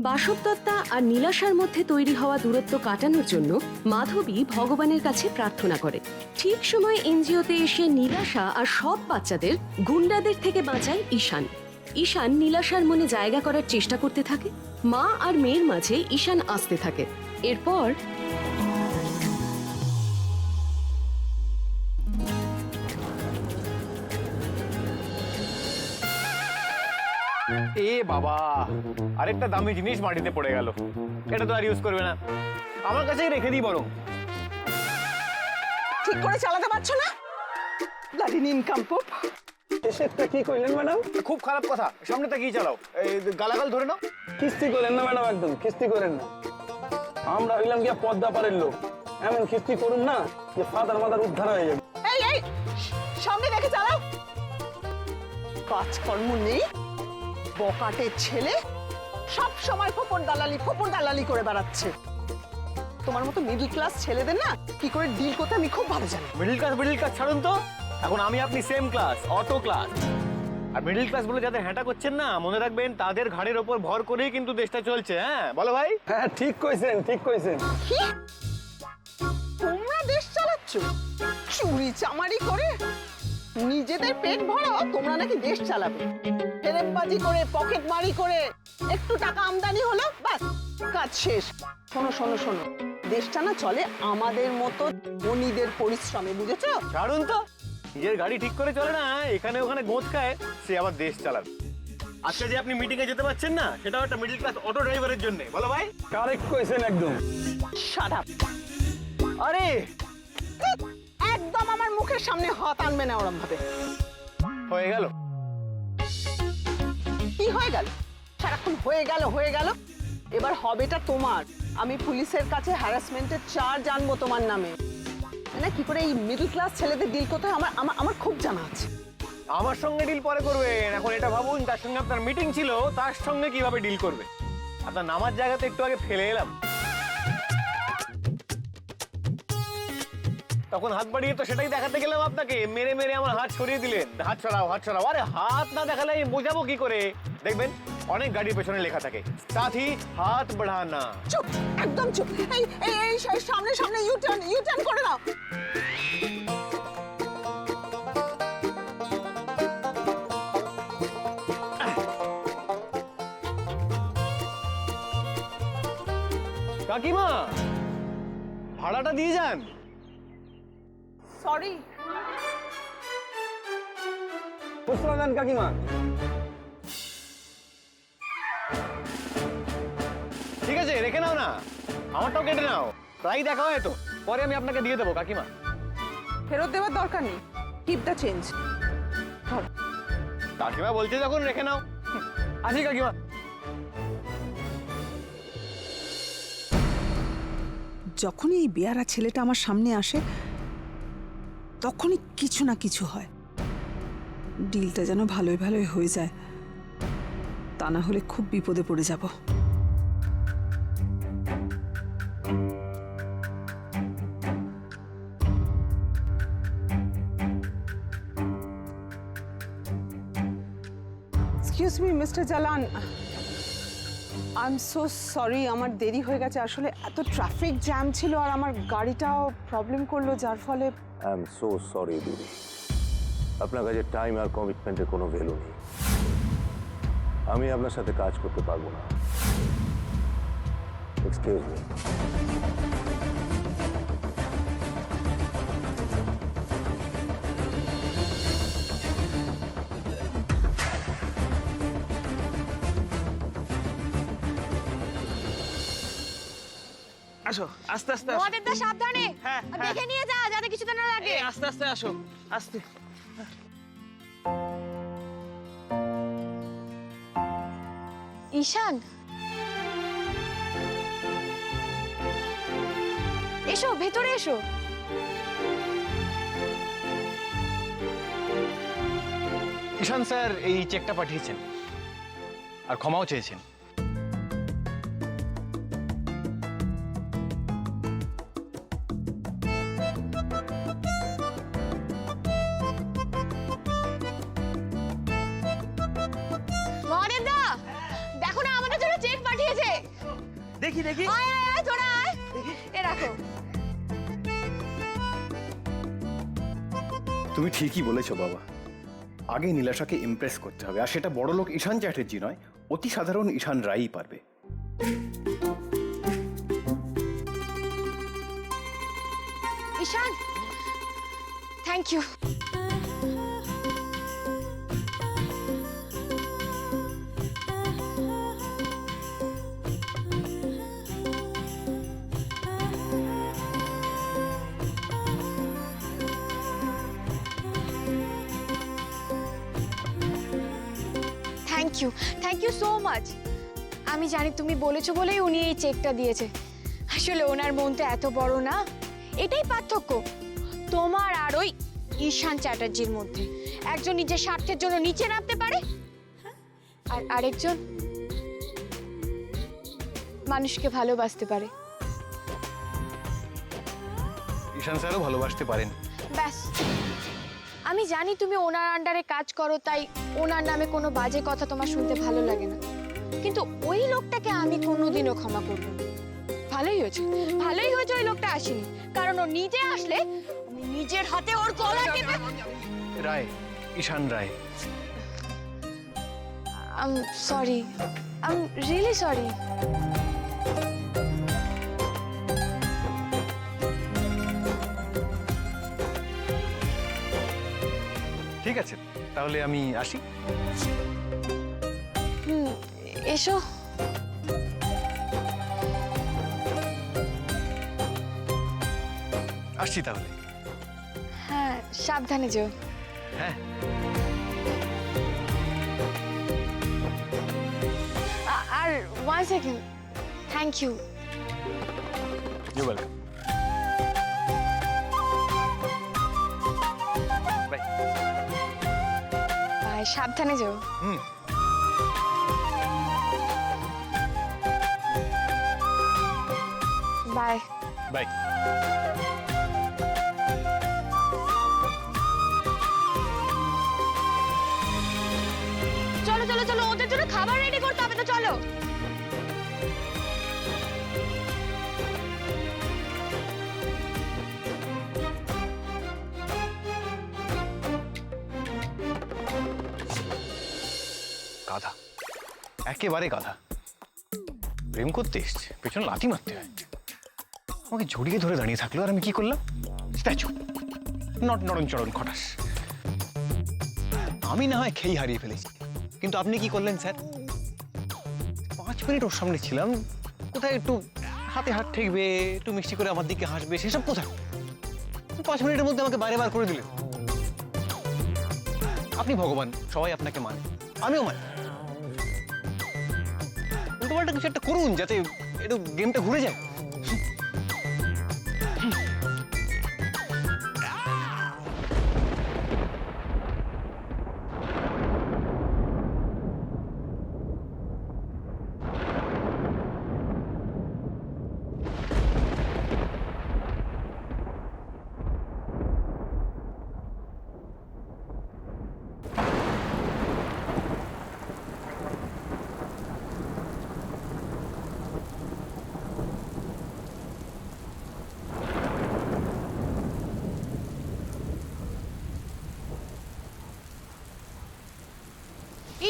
বাসব দত্তা আর নীলাশার মধ্যে তৈরি হওয়া দূরত্ব কাটানোর জন্য মাধবী ভগবানের কাছে প্রার্থনা করে। ঠিক সময় এনজিওতে এসে নীলাশা আর সব বাচ্চাদের গুন্ডাদের থেকে বাঁচায় ঈশান। ঈশান নীলাশার মনে জায়গা করার চেষ্টা করতে থাকে। মা আর মেয়ের মাঝে ঈশান আসতে থাকে। এরপর এ বাবা, আরেকটা দামি জিনিস মাটিতে পড়ে গেল। এটা তো আর ইউজ করবে না, আমার কাছেই রেখে দিই বরং। ঠিক করে চালাতে পারছো না? ব্লাডি নিনকাম্পোপ। এসবটা কি কইলেন ম্যাডাম? খুব খারাপ কথা, সামনে তাকিয়ে চালাও। এই গালাগাল ধরে নাও। কিস্তি করেন না ম্যাডাম, একদম কিস্তি করেন না। আমরা হইলাম গিয়া পদ্মা পারের লোক, এমন কিস্তি করুন না যে ফাদার মাদার উদ্ধার হয়ে যাবে। এই এই সামনে দেখে চালাও। কাজকর্ম নেই, বকাটের ছেলে সব সময় ফোপন দালালি করে বেড়াচ্ছে। তোমার মতো মিডল ক্লাস ছেলেদের না কি করে ডিল করতে আমি খুব ভালো জানি। মিডল ক্লাস ছাড়ুন তো। এখন আমি আপনি সেম ক্লাস, অটো ক্লাস। আর মিডল ক্লাস বলে যাদের হ্যাঁটা করছেন না, মনে রাখবেন তাদের ঘাড়ের ওপর ভর করেই কিন্তু দেশটা চলছে। হ্যাঁ বলো ভাই। হ্যাঁ ঠিক কইছেন, ঠিক কইছেন। কি তোমরা দেশ চালাচ্ছ চুরি চামারি করে? নিজেদের পেট ভরাও, তোমরা নাকি দেশ চালাবে। ফেরেববাজি করে, পকেট মারি করে একটু টাকা আমদানি হলো, বাস কাজ শেষ। শোনো শোনো শোনো, দেশটা না চলে আমাদের মতো ধনীদের পরিশ্রমে, বুঝেছো? ছাড়ুন তো, নিজের গাড়ি ঠিক করে চলে না, এখানে ওখানে গোঁত খায়, সে আবার দেশ চালাবে। আজকে যে আপনি মিটিং এ যেতে পারছেন না, সেটাও একটা মিডল ক্লাস অটো ড্রাইভারের জন্য। বলো ভাই। কারেক্ট কইছেন একদম। Shut up. আরে একদম আমার মুখের সামনে হাত আনবে না ওরম ভাবে। হয়ে গেল। কি হয়ে গেল? সারাক্ষণ হয়ে গেল। এবার হবেটা তোমার। আমি পুলিশের কাছে হ্যারাসমেন্টের চার্জ আনবো তোমার নামে। না কি করে এই মিডল ক্লাস ছেলেদের ডিল করতে হয় আমার খুব জানা আছে। আমার সঙ্গে ডিল পরে করবেন, এখন এটা ভাবুন তার সঙ্গে আপনার মিটিং ছিল, তার সঙ্গে কিভাবে ডিল করবে। আপনার নামার জায়গাতে একটু আগে ফেলে এলাম, তখন হাত বাড়িয়ে তো সেটাই দেখাতে গেলাম আপনাকে, মেরে মেরে আমার হাত সরিয়ে দিলেন। হাত সরাও। আরে হাত না দেখালে আমি বোঝাবো কি করে? দেখবেন অনেক গাড়ির পেছনে লেখা থাকে, সাথী হাত বাড়ানা। চুপ, একদম চুপ। এই সামনে ইউ টার্ন করে দাও। কাকিমা, ভাড়াটা দিয়ে যান। সরি। বুঝতে পারলেন কাকিমা? ঠিক আছে, রেখে নাও না, আমারটাও কেটে নাও। প্রায় দেখা হয় তো, পরে আমি আপনাকে দিয়ে দেবো কাকিমা। ফেরত দেওয়ার দরকার নেই, কিপ দ্য চেঞ্জ। কাকিমা বলছে যখন রেখে নাও। আসি কাকিমা। যখনই এই বেয়ারা ছেলেটা আমার সামনে আসে তখনই কিছু না কিছু হয়। ডিলটা যেন ভালোই ভালোই হয়ে যায়, তা না হলে খুব বিপদে পড়ে যাব। Excuse me mister Jalan, I am so sorry, আমার দেরি হয়ে গেছে। আসলে এত ট্রাফিক জ্যাম ছিল আর আমার গাড়িটাও প্রবলেম করলো, যার ফলে। আই এম সো সরি দিদি, আপনার কাছে টাইম আর কমিটমেন্টের কোনো ভ্যালু নেই। আমি আপনার সাথে কাজ করতে পারবো না। Excuse me. আসো, আস্তে আস্তে। তোমাদের তো সাবধানে, হ্যাঁ, আর দেখে নিয়ে যা যাতে কিছু না লাগে। আস্তে আস্তে আসো, আস্তে। ঈশান, এসো ভেতরে এসো। ঈশান স্যার এই চেকটা পাঠিয়েছেন আর ক্ষমাও চেয়েছেন। মহাদেব দা, দেখো না আমাদের জন্য চেক পাঠিয়েছে। দেখি দেখি আয় আয় আয় তোরা আয় এ রাখো তুমি ঠিকই বলেছো বাবা, আগে নীলাশাকে ইমপ্রেস করতে হবে, আর সেটা বড়লোক ঈশান চ্যাটার্জি নয়, অতি সাধারণ ঈশান রায়ই পারবে। Ishan thank you thank you so much আমি জানি তুমি বলেছো বলেই উনি এই চেকটা দিয়েছে আসলে ওনার মন তো এত বড় না এটাই পার্থক্য তোমার আর ওই ঈশান চ্যাটার্জির মধ্যে একজন নিজের স্বার্থের জন্য নিচে নামতে পারে আর আরেকজন মানুষকে ভালোবাসতে পারে ঈশান স্যারও ভালোবাসতে পারেন। ব্যাস আমি জানি তুমি ওনার আন্ডারে কাজ করো তাই ওনার নামে কোনো বাজে কথা তোমার শুনতে ভালো লাগে না কিন্তু ওই লোকটাকে আমি কোনোদিনও ক্ষমা করব না ভালোই হয়েছে ওই লোকটা আসেনি কারণ ও নিজে আসলে আমি নিজের হাতে ওর গলা টিপে Roy, Ishan Roy. I am sorry I am really sorry ঠিক আছে, তাহলে আমি আসি। এসো আসছি তাহলে। হ্যাঁ সাবধানে যেও হ্যাঁ আর one second thank you you welcome. Bye. Bye সাবধানে যেও হুম। Bye bye. চলো চলো চলো ওদের জন্য খাবার রেডি করতে হবে তো চলো গাধা, একেবারে গাধা। প্রেম করতে এসছে, পেছনে লাথি মারতে হয়। আমাকে জড়িয়ে ধরে দাঁড়িয়ে থাকলো আর আমি কি করলাম? স্ট্যাচু, নড়ন চড়ন খটাস। আমি না হয় খেই হারিয়ে ফেলেছি, কিন্তু আপনি কি করলেন স্যার? 5 মিনিট ওর সামনে ছিলাম, কোথায় একটু হাতে হাত ঠেকবে, একটু মিষ্টি করে আমার দিকে হাসবে, সেসব কোথায়? 5 মিনিটের মধ্যে আমাকে বাইরে বার করে দিলেন। আপনি ভগবান, সবাই আপনাকে মানে, আমিও মানি। উল্টোপাল্টা কিছু একটা করুন যাতে একটু গেমটা ঘুরে যায়।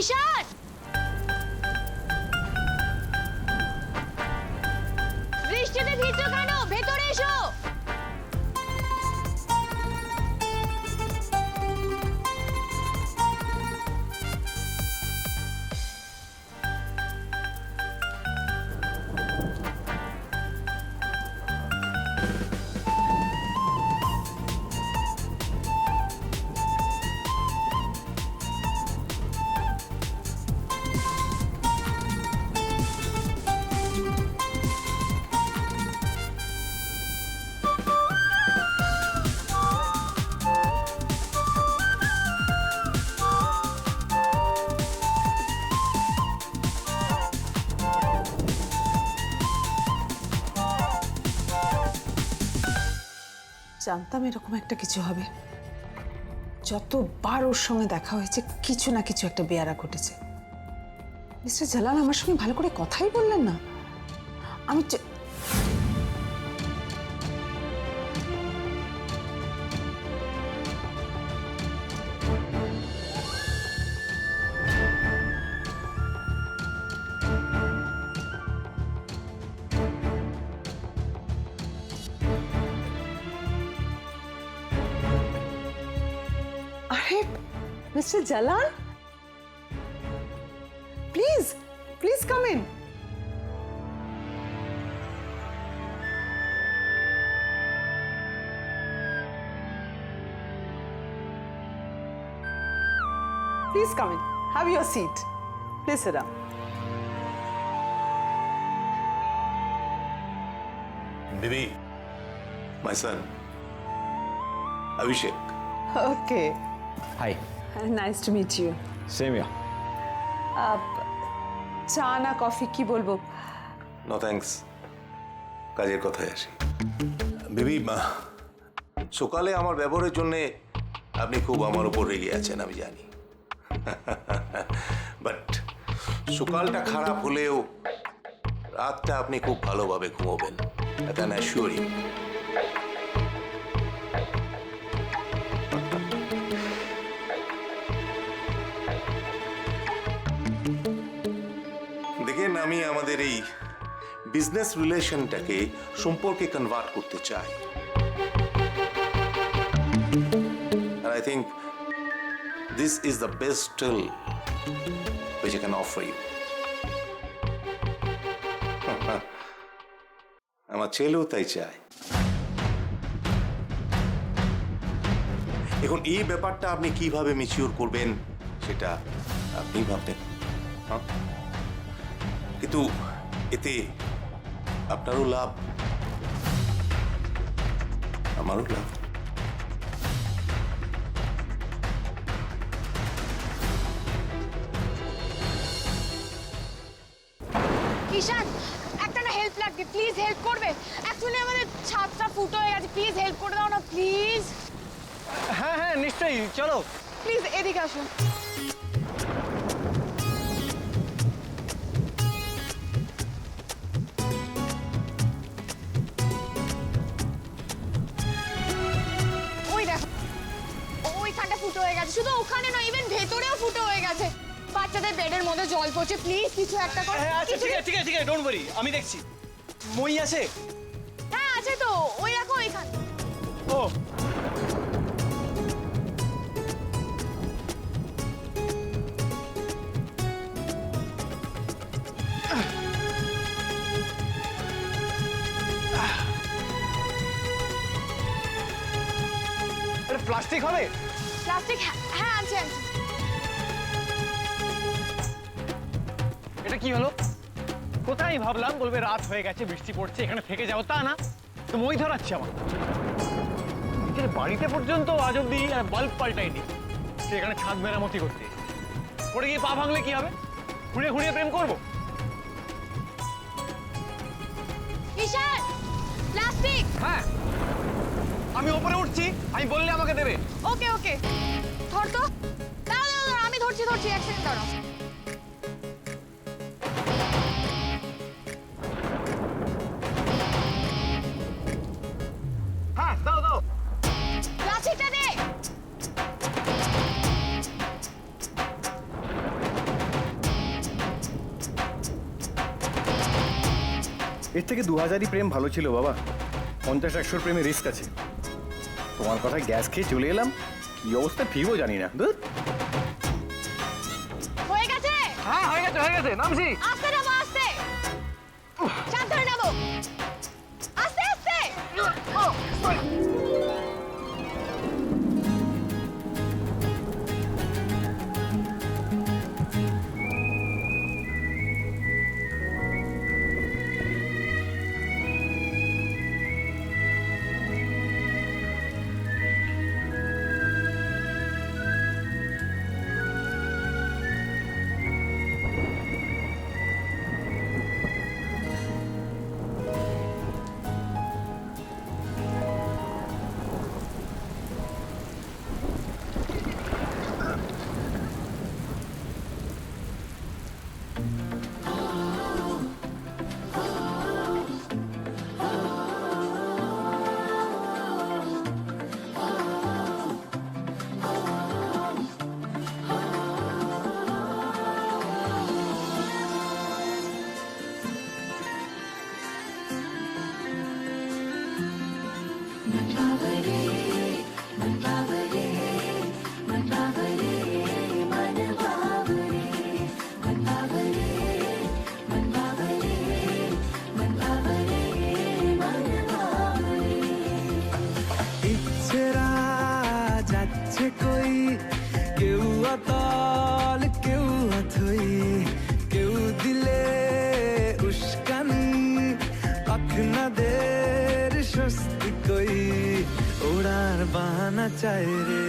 ঈশান বৃষ্টিতে ভিজছো কেন ভেতরে এসো জানতাম এরকম একটা কিছু হবে। যতবার ওর সঙ্গে দেখা হয়েছে কিছু না কিছু একটা বেয়ারা ঘটেছে। মিস্টার জালাল আমার সঙ্গে ভালো করে কথাই বললেন না। আমি আরে mister Jalan, please please come in. Please come in. Have your seat. Please sit down. Bibi, my son, Abhishek. Okay. Hi, nice to meet you. Same ইয়ার। চা না কফি কি বলবো? নো থ্যাঙ্কস, কাজের কথায় আসি। বিবি, সকালে আমার ব্যবহারের জন্য আপনি খুব আমার উপর রেগে আছেন, আমি জানি। বাট সকালটা খারাপ হলেও রাতটা আপনি খুব ভালোভাবে ঘুমোবেন, আই ক্যান অ্যাসিওর ইউ। দেখেন, আমি আমাদের এই বিজনেস রিলেশনটাকে সম্পর্কে কনভার্ট করতে চাই। And I think this is the best deal which I can offer you. আমার ছেলেও তাই চায়। এখন এই ব্যাপারটা আপনি কিভাবে ম্যাচিওর করবেন সেটা আপনি ভাবতেন, হ্যাঁ? কিন্তু এতে আপনারও লাভ, আমারও লাভ। ঈশান, একটা না হেল্প লাগবে, প্লিজ হেল্প করবে। অ্যাকচুয়ালি আমাদের ছাদটা ফুটো হয়ে গেছে, প্লিজ হেল্প করে দাও না প্লিজ। হ্যাঁ হ্যাঁ নিশ্চয়ই, চলো। প্লিজ এদিকে আসুন। ওই দেখো, ওইখানটা ফুটো হয়ে গেছে, শুধু ওখানে নয় ইভেন ভেতরেও ফুটো হয়ে গেছে। বাচ্চাদের বেডের মধ্যে জল পড়ছে, প্লিজ কিছু একটা করো। হ্যাঁ আচ্ছা, ঠিক আছে ঠিক আছে ঠিক আছে, ডোন্ট ওয়ারি, আমি দেখছি। মই আছে? হ্যাঁ আছে তো, ওই দেখো ওইখানে। ও এটা প্লাস্টিক হবে? প্লাস্টিক, হ্যাঁ আছে আছে। এটা কি হলো? কোথায় ভাবলাম বলবে রাত হয়ে গেছে, বৃষ্টি পড়ছে, এখানে থেকে যাও, তা না, তো মই ধরাচ্ছে আমার। এখানে বাড়িতে পর্যন্ত আজ অব্দি বাল্ব পাল্টাইনি, সে এখানে ছাদ মেরামতি করতে। পড়ে গিয়ে পা ভাঙলে কি হবে? ঘুরিয়ে ঘুরিয়ে প্রেম করবো? ঈশান, প্লাস্টিক। হ্যাঁ, আমি ওপরে উঠছি, আমি বললে আমাকে দেবে। ওকে ওকে, ধর তো। দাঁড়াও দাঁড়াও দাঁড়াও, আমি ধরছি ধরছি, এক সেকেন্ড দাঁড়াও। হ্যাঁ দাও দাও। প্লাস্টিকটা দে। এর থেকে 2000ই প্রেম ভালো ছিল বাবা। 50-100 প্রেমে রিস্ক আছে। তোমার কথায় গ্যাস খেয়ে চলে এলাম, কি অবস্থা ফিরবো জানি না। ধুর। হয়ে গেছে? হ্যাঁ হয়ে গেছে, নামছি। আস্তে নামো, আস্তে। সাবধানে নামো, আস্তে আস্তে। চায় রে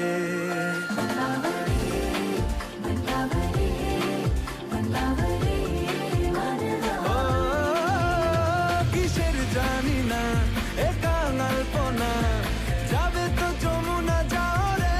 ও, কিসের জানি না এ কাঙালপনা যাবে তো যমুনা যাও রে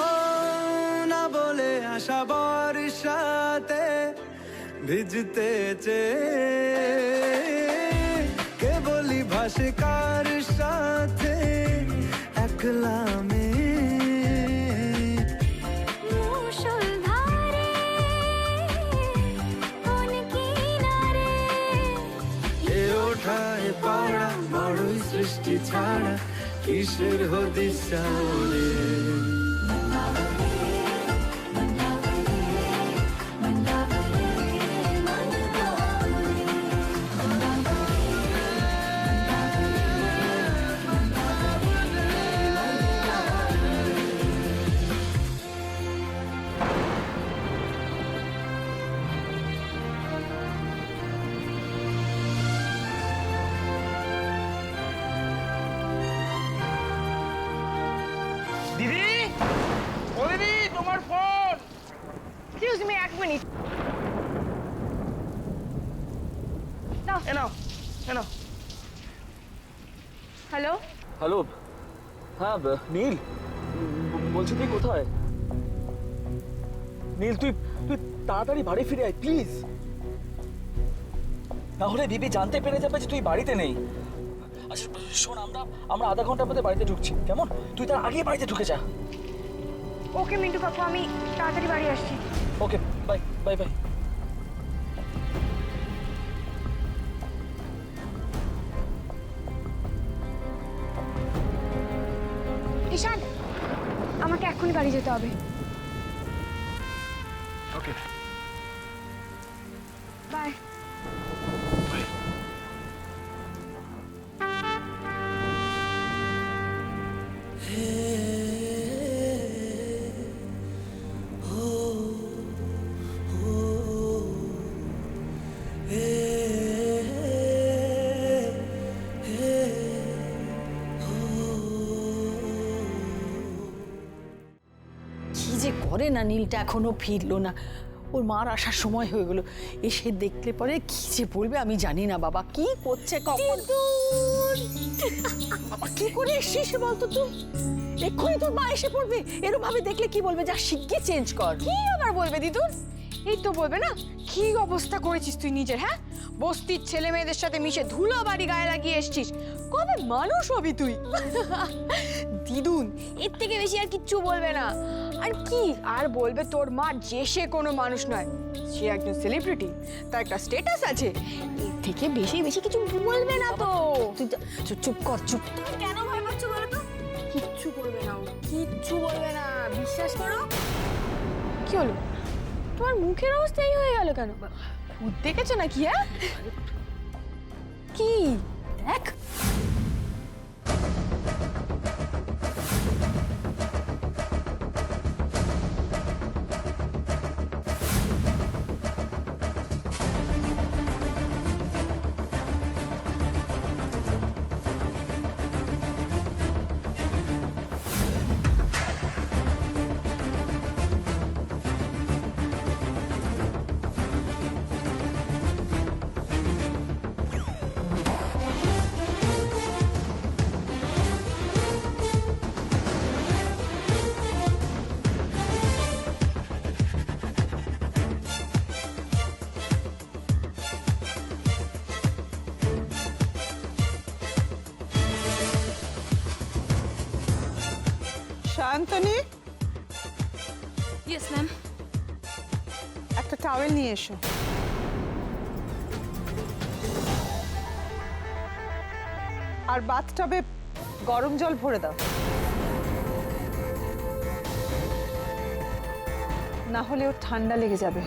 ও না বলে আশা বর্ষাতে ভিজতে কেবলই ভাসে কার সাথে একলা মে এ ওঠায় পাড়া বড়ই সৃষ্টি ছাড়া কিসের হদিশা রে দিদি ও দিদি তোমার ফোন এক্সকিউজ মি, এক মিনিট। এনাও এনাও হ্যালো, হ্যালো, হ্যাঁ নীল, বলছি তুই কোথায়? নীল, তুই তুই তাড়াতাড়ি বাড়ি ফিরে আয় প্লিজ, নাহলে বিবি জানতে পেরে যাবে যে তুই বাড়িতে নেই। আচ্ছা শোন, আমরা আধা ঘন্টার মধ্যে বাড়িতে ঢুকছি, কেমন? তুই তার আগেই বাড়িতে ঢুকে যা। ওকে মিন্টু কাকু, আমি তাড়াতাড়ি বাড়ি আসছি। ওকে, বাই বাই বাই। ঈশান, আমাকে এক্ষুনি বাড়ি যেতে হবে। Okay bye. কি যে করে না, নীলটা এখনো ফিরলো না। ওর মার আসার সময় হয়ে গেল, এসে দেখলে পরে কি যে বলবে আমি জানি না। বাবা কি করছে, কখন বাবা কি করে এসছিস বলতো তুই? এক্ষুনি তোর মা এসে পড়বে, এরকম ভাবে দেখলে কি বলবে? যা শিগগির চেঞ্জ কর। কি আবার বলবে দিদুন? এই তো বলবে না, কি অবস্থা করেছিস তুই নিজের, হ্যাঁ? বস্তির ছেলে মেয়েদের সাথে মিশে ধুলো বাড়ি গায়ে লাগিয়ে এসছিস, কবে মানুষ হবি তুই? দিদুন এর থেকে বেশি আর কিচ্ছু বলবে না। আর কি আর বলবে, তোর মা যে সে কোনো মানুষ নয়, সে একজন সেলিব্রিটি, তার একটা স্ট্যাটাস আছে, এর থেকে বেশি বেশি কিছু বলবে না তো। তুই তো চুপ কর, চুপ। তুমি কেন ভয় পাচ্ছ বলো তো? কিচ্ছু করবে না ও, কিচ্ছু বলবে না, বিশ্বাস করো। কি হলো, তোমার মুখের অবস্থা এই হয়ে গেল কেন? ভূত দেখেছো নাকি? হ্যাঁ কি দেখ, শান্তনী, ইয়েস ম্যাম। একটা টাওয়েল নিয়ে এসো। আর বাথটবে গরম জল ভরে দাও, না হলে ওর ঠান্ডা লেগে যাবে।